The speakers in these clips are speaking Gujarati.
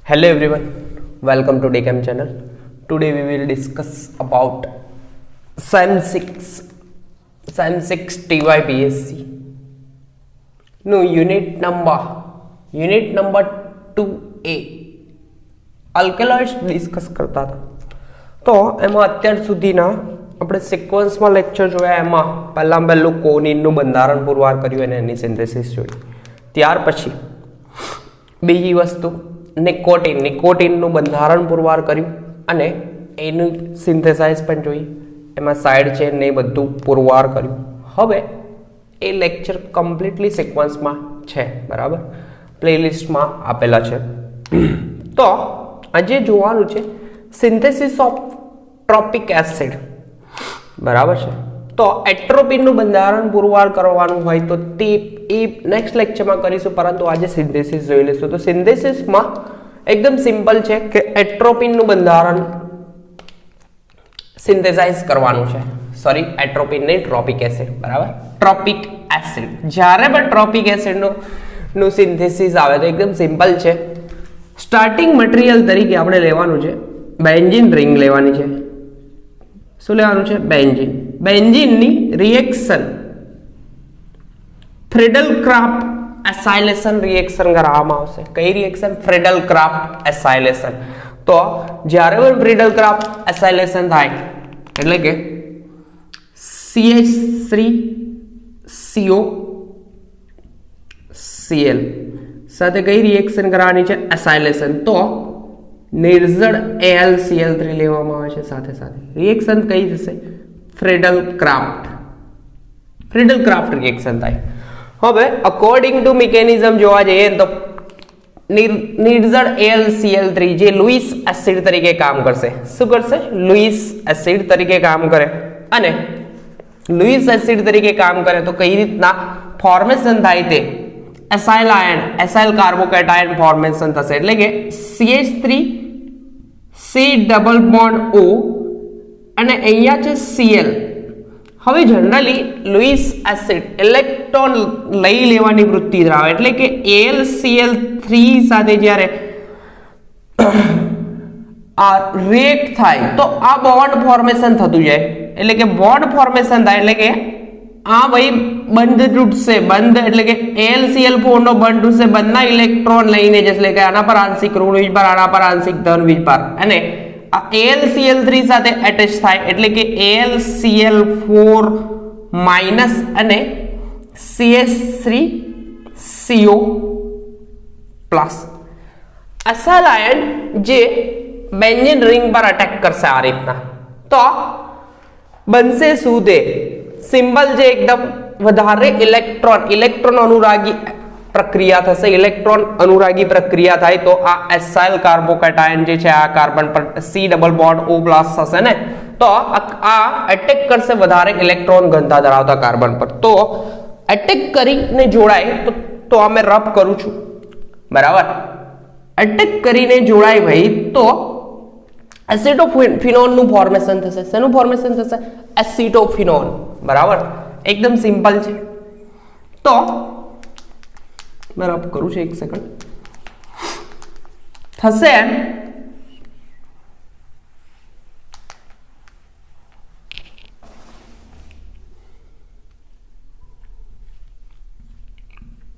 Hello everyone, welcome to DCAM channel. Today we will discuss about Sem 6 TYPSC. No, unit number 2A alkaloids discuss કરતા હતા. તો એમાં અત્યાર સુધીના આપણે સિક્વન્સમાં લેક્ચર જોયા. એમાં પહેલું કોનિનનું બંધારણ પુરવાર કર્યું અને એની સિન્થેસિસ જોઈ. ત્યાર પછી બીજી વસ્તુ નિકોટિનનું બંધારણ પુરવાર કર્યું અને એનું સિન્થેસાઇઝ પણ જોઈ. એમાં સાઇડ ચેન ને બધું પુરવાર કર્યું. હવે એ લેક્ચર કમ્પ્લીટલી સિક્વન્સમાં છે, બરાબર, પ્લેલિસ્ટમાં આપેલા છે. તો આજે જોવાનું છે સિન્થેસિસ ઓફ ટ્રોપિક એસિડ, બરાબર છે. તો એટ્રોપિનનું બંધારણ પુરવાર કરવાનું હોય તો તે એ નેક્સ્ટ લેક્ચરમાં કરીશું, પરંતુ આજે સિન્થેસિસ જોઈ લઈશું. તો સિન્થેસિસમાં એકદમ સિમ્પલ છે કે એટ્રોપિનનું બંધારણ સિન્થેસાઇઝ કરવાનું છે. સોરી, એટ્રોપિન નહીં, ટ્રોપિક એસિડ, બરાબર, ટ્રોપિક એસિડ. જ્યારે પણ ટ્રોપિક એસિડનું સિન્થેસિસ આવે તો એકદમ સિમ્પલ છે. સ્ટાર્ટિંગ મટીરિયલ તરીકે આપણે લેવાનું છે બેન્ઝીન રિંગ લેવાની છે. શું લેવાનું છે? બેન્ઝીનની રિએક્શન ફ્રેડલ-ક્રાફ્ટ એસાઇલેશન રિએક્શન કરવામાં આવશે. કઈ રિએક્શન? ફ્રેડલ-ક્રાફ્ટ એસાઇલેશન. તો જ્યારે પણ ફ્રેડલ-ક્રાફ્ટ એસાઇલેશન થાય એટલે કે CH3CO Cl સાથે કઈ રિએક્શન કરવાની છે? એસાઇલેશન. તો નિર્જળ AlCl3 લેવામાં આવે છે. સાથે રિએક્શન કઈ થશે? ફ્રેડલ-ક્રાફ્ટ રિએક્શન થાય. હવે અકોર્ડિંગ ટુ મિકેનિઝમ જોવા જઈએ તો નિર્જળ AlCl3 જે લુઈસ એસિડ તરીકે કામ કરશે. શું કરશે? લુઈસ એસિડ તરીકે કામ કરે. અને લુઈસ એસિડ તરીકે કામ કરે તો કઈ રીતના ફોર્મેશન થાય તે acyl ion, acyl carbocation formation થશે. એટલે કે CH3C ડબલ બોન્ડ O અને અહીંયા છે Cl. હવે જનરલી લુઈસ એસિડ ઇલેક્ટ્રોન લઈ લેવાની વૃત્તિ ધરાવે, એટલે કે AlCl3 સાથે જ્યારે આ રિએક્ટ થાય તો આ બોન્ડ ફોર્મેશન થતું જાય. એટલે કે બોન્ડ ફોર્મેશન થાય એટલે કે આ ભાઈ બંધ તૂટશે. બંધ એટલે કે AlCl4 નો બંધ તૂટશે. બંધના ઇલેક્ટ્રોન લઈને જશે. એટલે કે આના પર આંશિક ઋણ વીજભાર, આના પર આંશિક ધન વીજભાર, અને આ AlCl3 સાથે એટેચ થાય એટલે કે AlCl4 માઇનસ અને CH3CO પ્લસ એસાઇલ આયન જે બેન્ઝીન રિંગ પર અટેક કરશે આ રીતના. તો બનશે શું? તે સિમ્પલ છે એકદમ. વધારે ઇલેક્ટ્રોન અનુરાગી પ્રક્રિયા થશે. ઇલેક્ટ્રોન અનુરાગી પ્રક્રિયા થાય તો આ એસાઇલ કાર્બોકેટાયન જે છે આ કાર્બન પર C double bond O plus થશે ને, તો આ એટેક કરશે વધારે ઇલેક્ટ્રોન ઘનતા ધરાવતા કાર્બન પર. તો એટેક કરીને જોડાય તો અમે રબ કરું છું, બરાબર. એટેક કરીને જોડાય ભાઈ તો એસિટોફિનોન નું ફોર્મેશન થશે. શેનું ફોર્મેશન થશે? એસિટોફિનોન, બરાબર. એકદમ સિમ્પલ છે. તો બરાબર કરું છું, એક સેકન્ડ થશે એમ.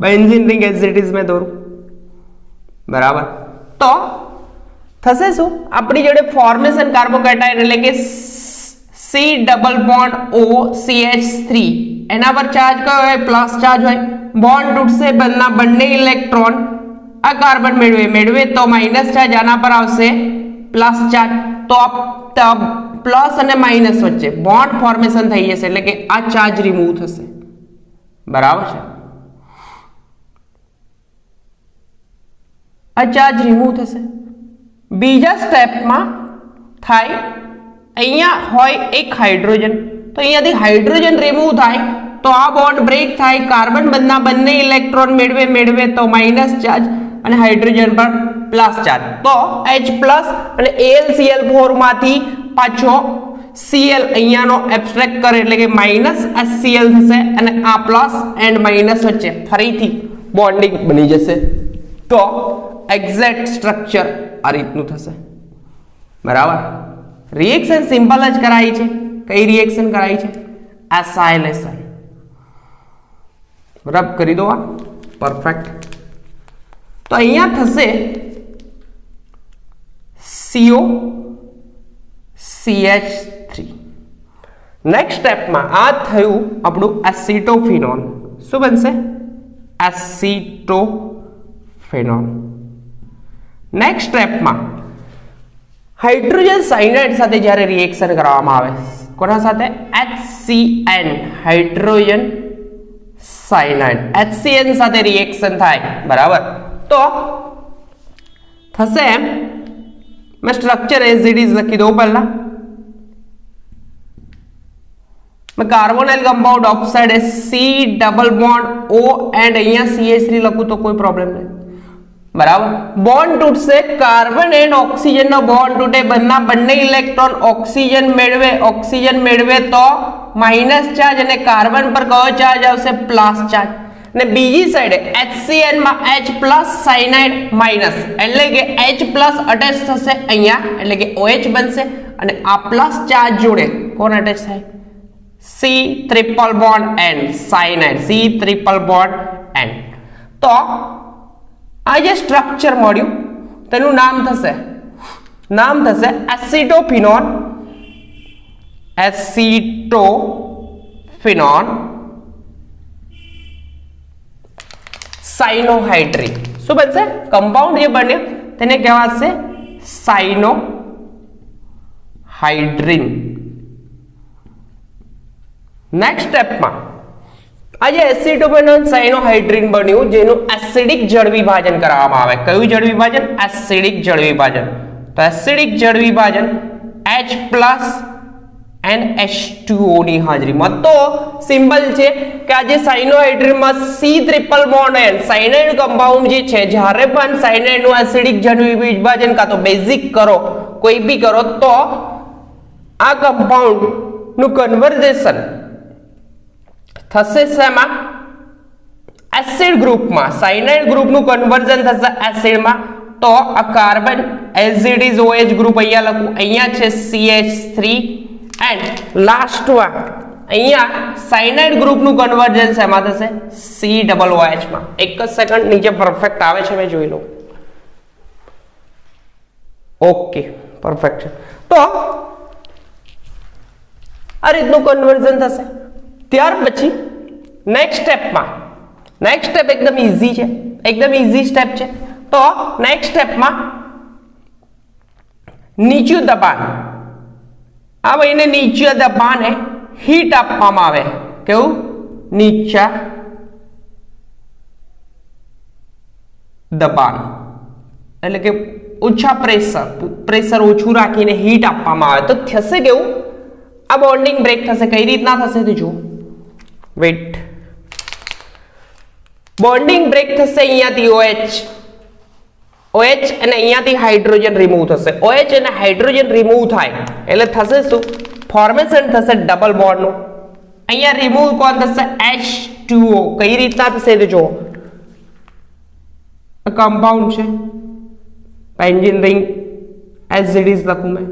Benzene ring as it is में दોરું, બરાબર. તો થશે શું? આપણી જોડે ફોર્મેશન કાર્બોકેટાયન એટલે કે C double bond O CH3, એના પર ચાર્જ કયો હોય? પ્લસ ચાર્જ હોય. બોન્ડ તૂટશે, બંને ઇલેક્ટ્રોન આ કાર્બન મેળવે તો માઇનસ ચાર્જ આના પર આવશે, પ્લસ ચાર્જ. તો પ્લસ અને માઇનસ વચ્ચે બોન્ડ ફોર્મેશન થઈ જશે એટલે કે આ ચાર્જ રિમૂવ થશે, બરાબર છે. આ ચાર્જ રિમૂવ થશે. બીજા સ્ટેપમાં થાય અહીંયા હોય એક હાઇડ્રોજન, તો અહીંયાથી હાઇડ્રોજન રિમૂવ થાય તો આ બોન્ડ બ્રેક થાય. કાર્બન બંને ઇલેક્ટ્રોન મેળવે તો માઇનસ ચાર્જ અને હાઇડ્રોજન પર પ્લસ ચાર્જ. તો H પ્લસ અને AlCl4 માંથી પાછો Cl અહીંયાનો એબ્સ્ટ્રેક્ટ કરે એટલે કે માઇનસ HCl થશે અને આ પ્લસ એન્ડ માઇનસ વચ્ચે ફરીથી બોન્ડિંગ બની જશે. તો એક્ઝેક્ટ સ્ટ્રક્ચર આ રીતનું થશે, બરાબર. રિએક્શન સિમ્પલ જ કરાઈ છે. કઈ રિએક્શન કરાઈ છે? એસાઇલેશન. રબ કરી દો આ, પરફેક્ટ. તો અહીંયા થશે CO CH3. નેક્સ્ટ સ્ટેપમાં આ થયું આપણું એસિટોફિનોલ. શું બનશે? એસિટોફિનોલ. નેક્સ્ટ સ્ટેપમાં હાઇડ્રોજન સાયનાઇડ સાથે જ્યારે રિએક્શન કરવામાં આવે, કોના સાથે? HCN, hydrogen cyanide. HCN સાથે રિએક્શન થાય, બરાબર. તો થશે એમ, मैं स्ट्रक्चर एज इट इज लखी दो पहला. मैं कार्बोनाइल कंपाउंड ऑक्साइड है C double bond O and અહીંયા CH3 લખું તો કોઈ પ્રોબ્લેમ નહીં, બરાબર. બોન્ડ તૂટશે, કાર્બન એન્ડ ઓક્સિજન નો બોન્ડ તૂટે, બંને ઇલેક્ટ્રોન ઓક્સિજન મેળવે તો માઇનસ ચાર્જ અને કાર્બન પર કયો ચાર્જ આવશે? Plus charge. અને બીજી સાઈડે HCN માં H પ્લસ સાયનાઇડ માઇનસ, એટલે કે H પ્લસ અટેચ થશે અહીંયા, એટલે કે OH બનશે. અને આ પ્લસ ચાર્જ જોડે કોણ અટેચ થાય? C triple bond N, cyanide. C triple bond N. તો આ જે સ્ટ્રક્ચર મળ્યું તેનું નામ થશે એસિટોફિનોલ. સાઇનોહાઇડ્રિન. શું બનશે? કમ્પાઉન્ડ જે બન્યો તેને કહેવાશે સાઇનોહાઇડ્રિન. નેક્સ્ટ સ્ટેપમાં આ જે એસિટોફિનોલ સાઇનોહાઇડ્રિન બન્યું, જેનું એસિડિક જળ વિભાજન કરવામાં આવે. કયું જળ વિભાજન? એસિડિક જળ વિભાજન. તો એસિડિક જળ વિભાજન H પ્લસ એન્ડ H2O ની હાજરીમાં. તો સિમ્બલ છે કે આ જે સાઇનોહાઇડ્રિનમાં C triple bond N, cyanide compound જે છે, જ્યારે પણ સાયનાઇડ નું એસિડિક જળ વિભાજન કાં તો બેઝિક કરો, કોઈ બી કરો, તો આ કમ્પાઉન્ડ નું કન્વર્ઝેશન થશે શેમાં? એસિડ ગ્રુપમાં. સાયનાઇડ ગ્રુપનું કન્વર્ઝન થશે એસિડમાં. તો આ carbon as it is OH group અહીંયા લખું, અહીંયા છે CH3 એન્ડ લાસ્ટમાં અહીંયા સાયનાઇડ ગ્રુપનું કન્વર્ઝન શેમાં થશે? COOH માં. એક જ સેકન્ડ, નીચે પરફેક્ટ આવે છે, મેં જોઈ લઉં. ઓકે, પરફેક્ટ છે. તો આ રીતનું કન્વર્ઝન થશે. ત્યાર પછી નેક્સ્ટ સ્ટેપ એકદમ ઈઝી છે, એકદમ ઈઝી સ્ટેપ છે. તો નેક્સ્ટ સ્ટેપમાં નીચું દબાણ, આ ભાઈને નીચા દબાણે હીટ આપવામાં આવે. કેવું? નીચા દબાણ, એટલે કે ઓછા પ્રેશર ઓછું રાખીને હીટ આપવામાં આવે. તો થશે કેવું? આ બોન્ડિંગ બ્રેક થશે. કઈ રીતના થશે તો જુઓ, વેટ. બોન્ડિંગ બ્રેક થશે અહીંયાથી OH અને અહીંયાથી હાઇડ્રોજન રિમૂવ થશે. OH અને હાઇડ્રોજન રિમૂવ થાય એટલે થશે શું? ફોર્મેશન થશે ડબલ બોન્ડ નું. અહીંયા રિમૂવ કોણ થશે? H2O. કઈ રીતના થશે તો જુઓ, કમ્પાઉન્ડ છે, benzene ring as it is લખું મેં.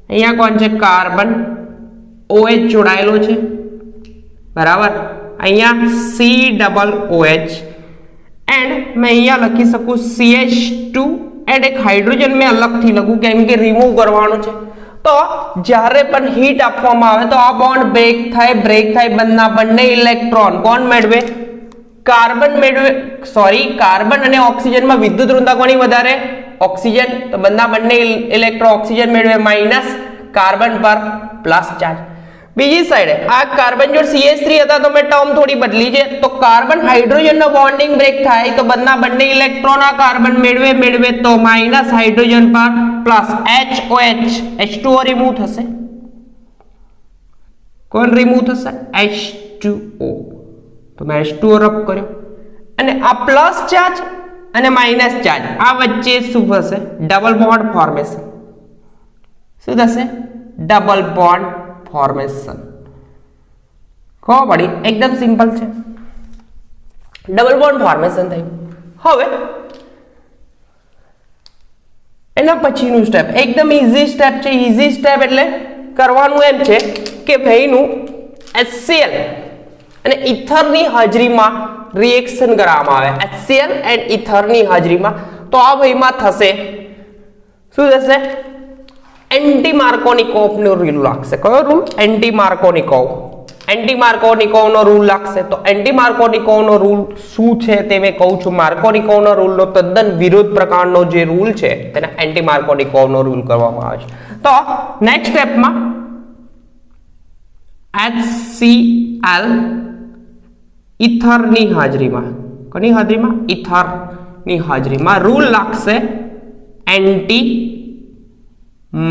અહીંયા કોણ છે? કાર્બન, OH જોડાયેલો છે, બરાબર. અહીંયા COOH એન્ડ મેં અહીંયા લખી શકું CH2 એન્ડ એક હાઇડ્રોજન મેં અલગથી લખું, કેમ કે રિમૂવ કરવાનું છે. તો જ્યારે પણ હીટ આપવામાં આવે તો આ બોન્ડ બ્રેક થાય. બંને ઇલેક્ટ્રોન કોણ મેળવે? કાર્બન મેળવે. કાર્બન અને ઓક્સિજનમાં વિદ્યુત ઋણતા કોની વધારે? ઓક્સિજન. તો બંને ઇલેક્ટ્રોન ઓક્સિજન મેળવે, માઇનસ કાર્બન પર પ્લસ ચાર્જ. બીજી સાઈડે આ કાર્બન જોડ CH3 હતા તો મેં ટર્મ થોડી બદલી છે. તો કાર્બન હાઇડ્રોજન નો બોન્ડિંગ બ્રેક થાય તો બંને ઇલેક્ટ્રોન આ કાર્બન મેળવે તો માઇનસ હાઇડ્રોજન પર પ્લસ H2O રિમૂવ થશે. કોણ રિમૂવ થશે? H2O. તો મેં H2O રબ કર્યો અને આ પ્લસ ચાર્જ અને માઇનસ ચાર્જ આ વચ્ચે શું થશે? Double bond formation. શું થશે? Double bond formation. ખબર પડી? એકદમ સિમ્પલ છે. ડબલ બોન્ડ ફોર્મેશન થયું. હવે એના પછીનું સ્ટેપ એકદમ ઈઝી સ્ટેપ છે. ઈઝી સ્ટેપ એટલે કરવાનું એમ છે કે ભાઈનું HCl અને ઇથરની હાજરીમાં રિએક્શન કરવામાં આવે. HCl એન્ડ ઇથરની હાજરીમાં તો આ ભાઈમાં થશે શું થશે? એન્ટી માર્કોનિકોવ નો રૂલ લાગશે. કયો રૂલ? એન્ટી માર્કોનિકોવ. એન્ટી માર્કોનિકોવ નો રૂલ લાગશે. તો એન્ટી માર્કોનિકોવ નો રૂલ શું છે તે મેં કહું છું. માર્કોનિકોવ નો રૂલ નો તદ્દન વિરોધ પ્રકારનો જે રૂલ છે તેને એન્ટી માર્કોનિકોવ નો રૂલ કરવામાં આવે છે. તો નેક્સ્ટ સ્ટેપમાં HCl ઇથરની હાજરીમાં, કોની હાજરીમાં? ઇથરની હાજરીમાં રૂલ લાગશે એન્ટી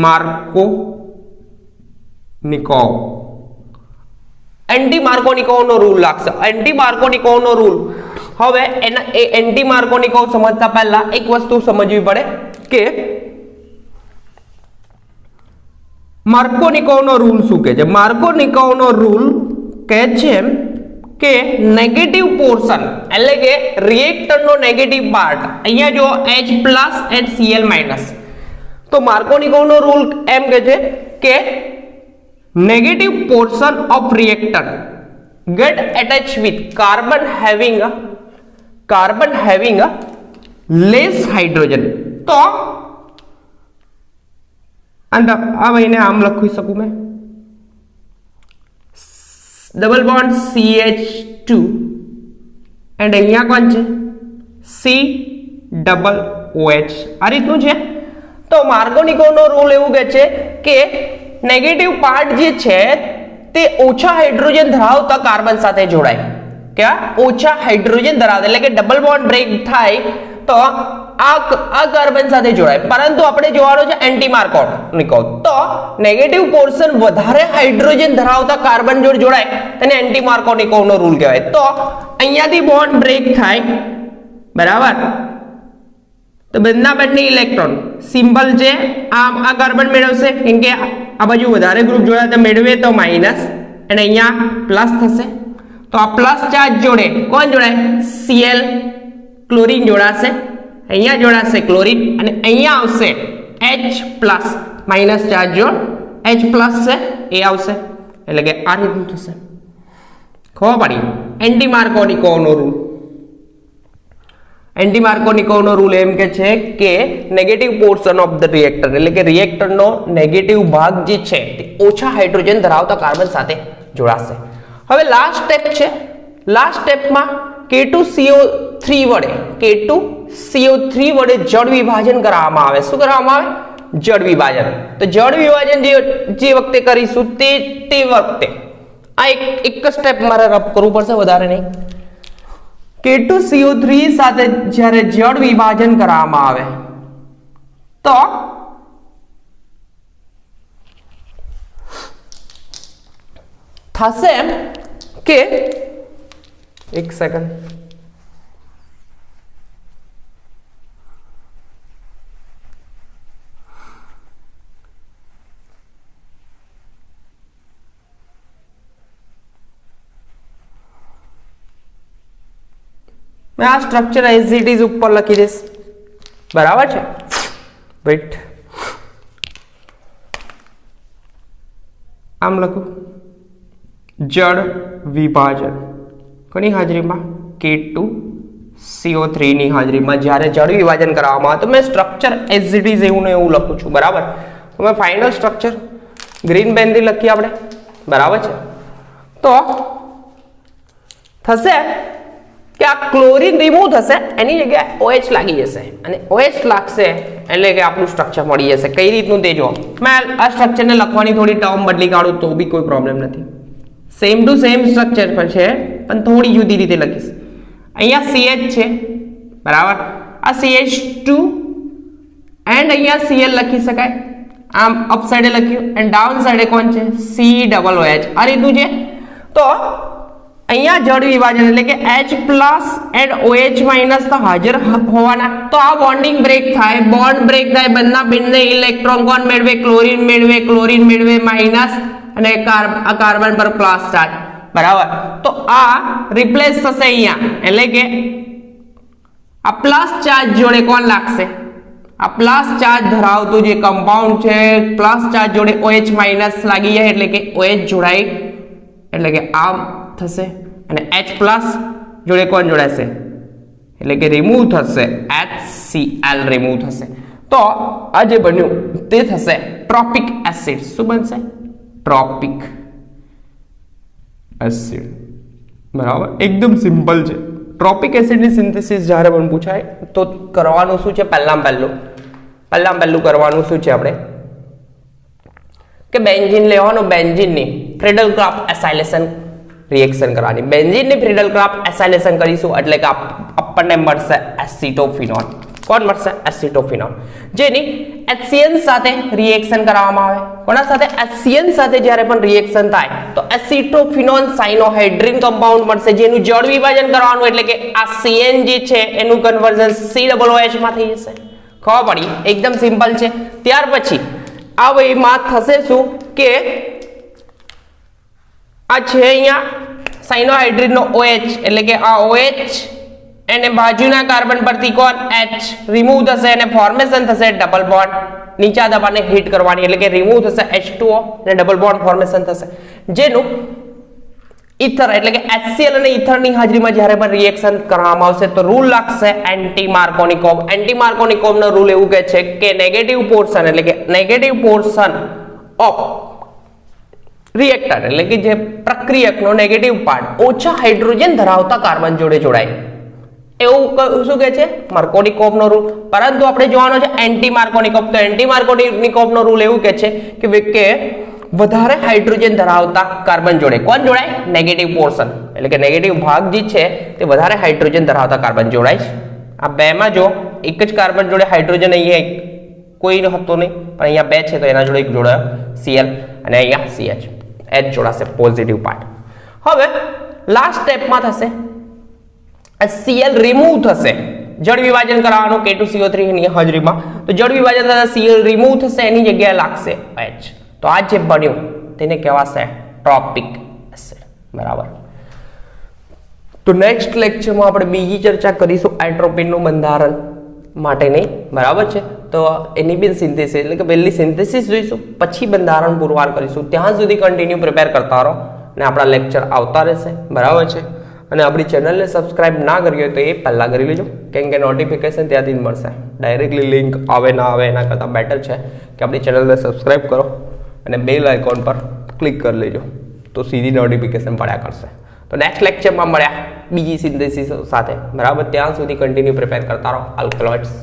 માર્કોનિકોવ. એન્ટી માર્કોનિકોવ નો રૂલ લાગશે. એન્ટી માર્કોનિકોવ નો રૂલ, હવે એના એ એન્ટી માર્કોનિકોવ સમજતા પહેલા એક વસ્તુ સમજવી પડે કે માર્કોનિકોવ નો રૂલ શું કહે છે. માર્કોનિકોવ નો રૂલ કહે છે કે નેગેટિવ પોર્શન એટલે કે રિએક્ટર નો નેગેટિવ પાર્ટ, અહીંયા જો H+ and Cl-, તો માર્કોનિકોવ નો રૂલ એમ કહે છે કે negative portion of reactor get attached with carbon having a less hydrogen. તો અને આ મહિને આમ લખી શકું મેં ડબલ બોન્ડ CH2 એન્ડ અહીંયા કોણ છે? C=OH. આ રીતનું છે. તો માર્કોનિકોવ નો રૂલ એવું કહે છે કે નેગેટિવ પાર્ટ જે છે તે ઓછા હાઇડ્રોજન ધરાવતા કાર્બન સાથે જોડાય. ક્યાં? ઓછા હાઇડ્રોજન ધરાવતા, એટલે કે ડબલ બોન્ડ બ્રેક થાય તો આ કાર્બન સાથે જોડાય. પરંતુ આપણે જોવાનું છે એન્ટી માર્કોનિકોવ. તો નેગેટિવ પોર્શન વધારે હાઇડ્રોજન ધરાવતા કાર્બન જોડે જોડાય તેને એન્ટી માર્કોનિકોવ નો રૂલ કહેવાય. તો અહીંયાથી બોન્ડ બ્રેક થાય, બરાબર, તો બંને ઇલેક્ટ્રોન સિમ્બલ છે આ કાર્બન મેળવશે, કેમ કે આ બાજુ વધારે ગ્રુપ જોડાય તો મેળવે તો માઇનસ અને અહીંયા પ્લસ થશે. તો આ પ્લસ ચાર્જ જોડે કોણ જોડાય? Cl ક્લોરીન જોડાશે, અહીંયા જોડાશે ક્લોરીન અને અહીંયા આવશે H+ માઇનસ ચાર્જ જોડ H+ છે એ આવશે. એટલે કે આ રીતનું થશે. ખબર પડી? એન્ટી માર્કોનિકોવ નો રૂલ. એન્ટી માર્કોનિકોવ નો રૂલ એમ કે છે કે negative portion of the reactor એટલે કે રિએક્ટરનો નેગેટિવ ભાગ જે છે તે ઓછા હાઇડ્રોજન ધરાવતા કાર્બન સાથે જોડાશે. હવે લાસ્ટ સ્ટેપ છે. લાસ્ટ સ્ટેપમાં K2CO3 વડે જળ વિભાજન કરવામાં આવે. શું કરવામાં આવે? જળ વિભાજન. તો જળ વિભાજન જે વખતે કરીશું તે વખતે આ એક જ સ્ટેપ મારે રબ કરવું પડશે, વધારે નહીં. K2CO3 સાથે જ્યારે જળ વિભાજન કરવામાં આવે તો થશે એમ કે એક સેકન્ડ, मैं आ स्ट्रक्चर एज इट इज ऊपर लखी दीश. बराबर है? वेट, आम लखू जड़ विभाजन कोनी हाजरी में K2CO3 ની હાજરીમાં જ્યારે જળ વિભાજન કરવામાં આવે તો મેં સ્ટ્રક્ચર એઝ ઇટ ઇઝ એવું ને એવું લખું છું. બરાબર? તો મેં ફાઇનલ સ્ટ્રક્ચર ગ્રીન પેનથી લખીએ આપણે. બરાબર છે? તો થશે કે આ ક્લોરીન રિમૂવ થશે, એની જગ્યાએ OH લાગી જશે અને OH લાગશે એટલે કે આપણું સ્ટ્રક્ચર મળી જશે. કઈ રીતનું તે જો મેં આ સ્ટ્રક્ચરને લખવાની થોડી ટર્મ બદલી કાઢું તો બી કોઈ પ્રોબ્લેમ નથી. સેમ ટુ સેમ સ્ટ્રક્ચર પર છે પણ થોડી જુદી રીતે લખીશ. અહીંયા CH છે, બરાબર, આ CH2 એન્ડ અહીંયા Cl લખી શકાય. આમ અપ સાઈડે લખ્યું એન્ડ ડાઉન સાઈડે કોણ છે? COOH. આ રીતનું છે. તો અહીંયા જળ વિભાજન એટલે કે H+ એન્ડ OH- તો હાજર હોવાના. તો આ બોન્ડિંગ બ્રેક થાય, બોન્ડ બ્રેક થાય, બંને ઇલેક્ટ્રોન કોણ મેળવે? ક્લોરીન મેળવે માઇનસ અને આ કાર્બન પર પ્લસ ચાર્જ. બરાબર? તો આ રિપ્લેસ થશે અહીંયા, એટલે કે આ પ્લસ ચાર્જ જોડે કોણ લાગશે? આ પ્લસ ચાર્જ ધરાવતું જે કમ્પાઉન્ડ છે પ્લસ ચાર્જ જોડે OH માઇનસ લાગી જાય એટલે કે OH જોડાય એટલે કે આ થશે અને H પ્લસ જોડે કોણ જોડાશે એટલે કે રિમૂવ થશે HCl રિમૂવ થશે તો આ જે બન્યું તે થશે ટ્રોપિક એસિડ શું બનશે ટ્રોપિક એસિડ બરાબર એકદમ સિમ્પલ છે ટ્રોપિક એસિડની સિન્થેસિસ જ્યારે પણ પૂછાય તો કરવાનું શું છે પહેલાં પહેલું કરવાનું શું છે આપણે કે બેન્ઝીન લેવાનું બેન્ઝીનની ફ્રીડલ ક્રાફ્ટ એસાઇલેશન રિએક્શન કરવાની બેન્ઝીનની ફ્રીડલ ક્રાફ્ટ એસાઇલેશન કરીશું એટલે કે આપણને મળશે એસિટોફિનોલ કોણ મળશે એસિટોફિનોલ જેની HCl સાથે રિએક્શન કરવામાં આવે કોના સાથે HCl સાથે જ્યારે પણ રિએક્શન થાય તો એસિટોફિનોલ સાયનોહાઇડ્રીન કમ્પાઉન્ડ મળશે જેનું જળ વિભાજન કરવાનું એટલે કે આ CN જે છે એનું કન્વર્ઝન COOH માં થઈ જશે ખબર પડી એકદમ સિમ્પલ છે ત્યાર પછી આ એમાં થશે શું કે આ છે અહીંયા સાયનોહાઇડ્રીન નો OH એટલે કે આ OH અને બાજુના કાર્બન પરથી કોણ H રિમૂવ થશે અને ફોર્મેશન થશે ડબલ બોન્ડ નીચા દબાણે હીટ કરવાની એટલે કે રિમૂવ થશે H2O અને ડબલ બોન્ડ ફોર્મેશન થશે જેનું ઈથર એટલે કે HCl અને ઈથરની હાજરીમાં જ્યારે પણ રિએક્શન કરવામાં આવશે તો રૂલ લાગશે એન્ટી માર્કોનિકોવ નો રૂલ એવું કહે છે કે નેગેટિવ પોર્શન એટલે કે નેગેટિવ પોર્શન ઓફ રિએક્ટર એટલે કે જે પ્રક્રિયકનો નેગેટિવ પાર્ટ ઓછા હાઇડ્રોજન ધરાવતા કાર્બન જોડે જોડાય એવું શું કહે છે માર્કોનિકોવ નો રૂલ પરંતુ આપણે જોવાનો છે એન્ટી માર્કોનિકોવ તો એન્ટી માર્કોનિકોવ નો રૂલ એવું કહે છે કે વધારે હાઇડ્રોજન ધરાવતા કાર્બન જોડે કોણ જોડાય નેગેટિવ પોર્શન એટલે કે નેગેટિવ ભાગ જે છે તે વધારે હાઇડ્રોજન ધરાવતા કાર્બન જોડાય છે આ બેમાં જો એક જ કાર્બન જોડે હાઇડ્રોજન અહીંયા કોઈ હતો નહીં પણ અહીંયા બે છે તો એના જોડે એક જોડાયો Cl અને અહીંયા CH H જોડાશે પોઝિટિવ પાર્ટ હવે લાસ્ટ સ્ટેપમાં થશે Cl રિમૂવ થશે જળ વિભાજન કરવાનું K2CO3 ની હાજરીમાં તો જળ વિભાજન થતા Cl રિમૂવ થશે એની જગ્યાએ લાગશે H તો આ જે બન્યું તેને કહેવાશે ટ્રોપિક એસિડ બરાબર તો નેક્સ્ટ લેક્ચરમાં આપણે બીજી ચર્ચા કરીશું એટ્રોપિનનું બંધારણ માટેની બરાબર છે તો એની બી સિન્થેસિસ એટલે કે પહેલી સિન્થેસિસ જોઈશું પછી બંધારણ પુરવાર કરીશું ત્યાં સુધી કન્ટિન્યુ પ્રિપેર કરતા રહો અને આપણા લેક્ચર આવતા રહેશે બરાબર છે અને આપણી ચેનલને સબસ્ક્રાઇબ ના કરી હોય તો એ પહેલાં કરી લેજો કેમ કે નોટિફિકેશન ત્યાંથી જ મળશે ડાયરેક્ટલી લિંક આવે ના આવે એના કરતાં બેટર છે કે આપણી ચેનલને સબસ્ક્રાઇબ કરો અને બેલ આઇકોન પર ક્લિક કરી લેજો તો સીધી નોટિફિકેશન પડ્યા કરશે તો નેક્સ્ટ લેક્ચરમાં મળ્યા બીજી સિન્થેસિસ સાથે બરાબર ત્યાં સુધી કન્ટિન્યુ પ્રિપેર કરતા રહો આલ્કલોઇડ્સ